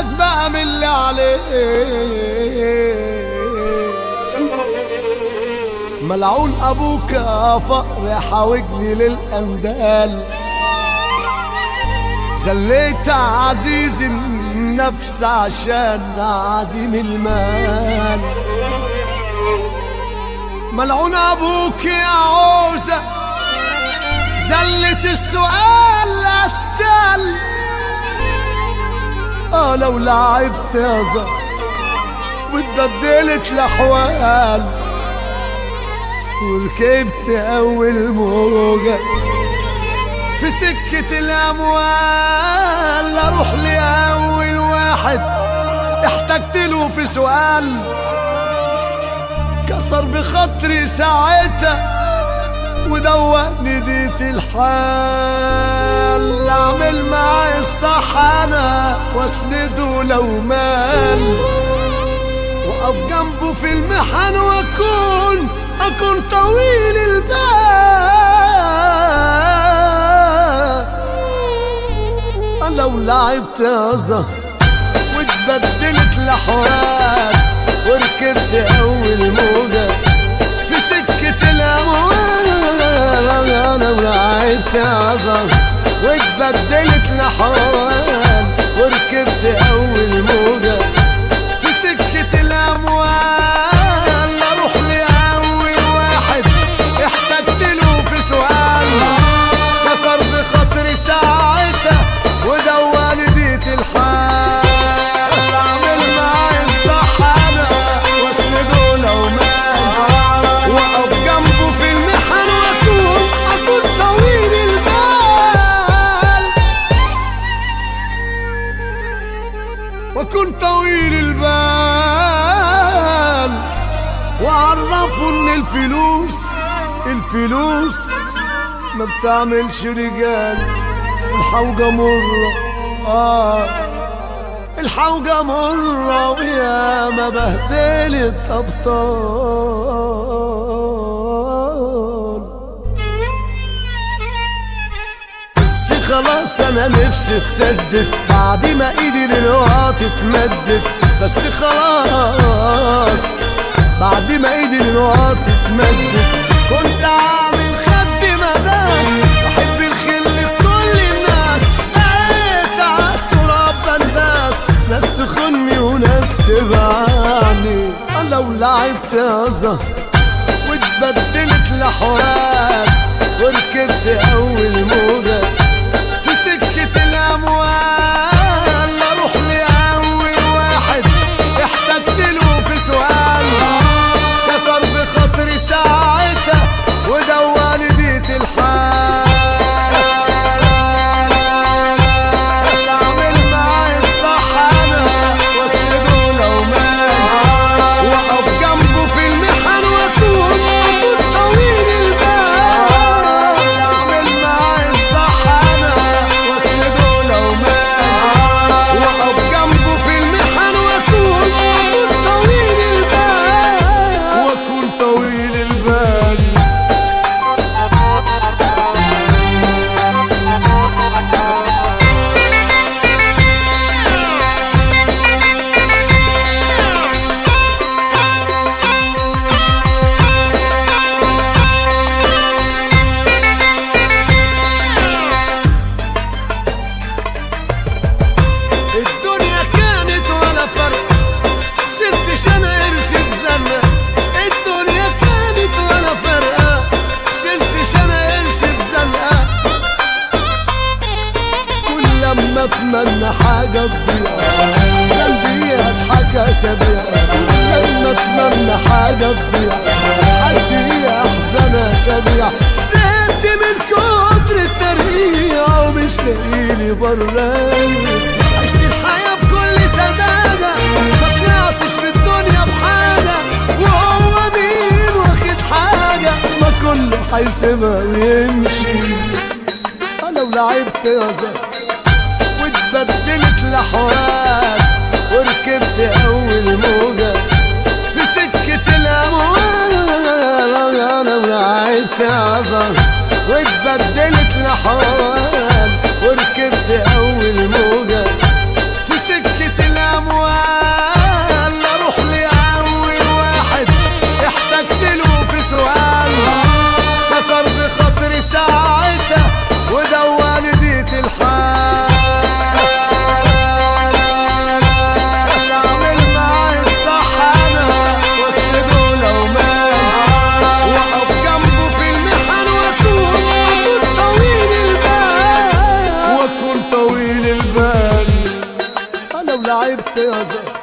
بالك بقى من اللي عليك. ملعون ابوك يا فقر حاوجني للاندال، زليت عزيز النفس عشان عديم المال. ملعون ابوك يا عوزة زلت السؤال قتل. لو لعبت يا زهر واتبدلت الاحوال، وركبت اول موجة في سكة الاموال، اروح لاول واحد احتجت له في سؤال، كسر بخاطري ساعتها ودوقني ديت الحال. اعمل معاي الصح انا واسنده لو مال، واقف جنبه في المحن واكون طويل البال. لو لعبت يا زهر واتبدلت الاحوال، وركبت اول موجة في سكة الاموال. لو لعبت يا زهر واتبدلت الاحوال، وركبت اول موجة في سكة الاموال، اروح لاول واحد احتجت له في سؤال، كسر بخاطري ساعتها ودواني ديت الحال. اعمل معاي الصح انا واسنده لو مال، واقف جنبه في المحن واكون طويل البال، واكون طويل البال. وعرفوا ان الفلوس ما بتعملش رجال، الحوجة مرة الحوجة مرة ويا ما بهدلت أبطال. بس خلاص أنا نفسي اتسدد بعد ما إيدي للوقت اتمدت. بس خلاص بعد ما إيدي للوقت اتمدت، كنت عامل خد مداس بحب الخل لكل الناس، بقيت عالتراب بنداس، ناس تخني وناس تبعني. لو لعبت يا زهر واتبدلت الاحوال، وركبت اول موجة في سكة الاموال، اروح لاول واحد احتجت له في سؤال، كسر بخاطري ساعتها ودواني ديت الحال. اعمل معاي الصح انا واسنده لو مال، واقف جنبه في المحن واكون طويل البال. اعمل معاي الصح انا واسنده لو مال، واقف جنبه في المحن واكون طويل البال، واكون طويل البال. الدنيا كانت ولا فرق، شلتش انا قرش في زنة. الدنيا كانت ولا فرقة، شلتش انا قرش في زنقة. كل لما اتمنى حاجة تضيع ذنبي اضحك اسابيع، لما اتمنى حاجة تضيع حدي احزن اسابيع. زهقت من كتر الترقيع ومش لاقيلي برانس، عشت الحياة بكل سذاجة ما طلعتش في الدنيا بحاجة، وهو مين واخد حاجة ما كله هيسيبها ويمشي. لو لعبت يا زهر واتبدلت الاحوال، وركبت اول موجة في سكة الاموال. لو لعبت يا زهر واتبدلت الاحوال، وركبت اول موجة في سكة الاموال. ولعبت يا زهر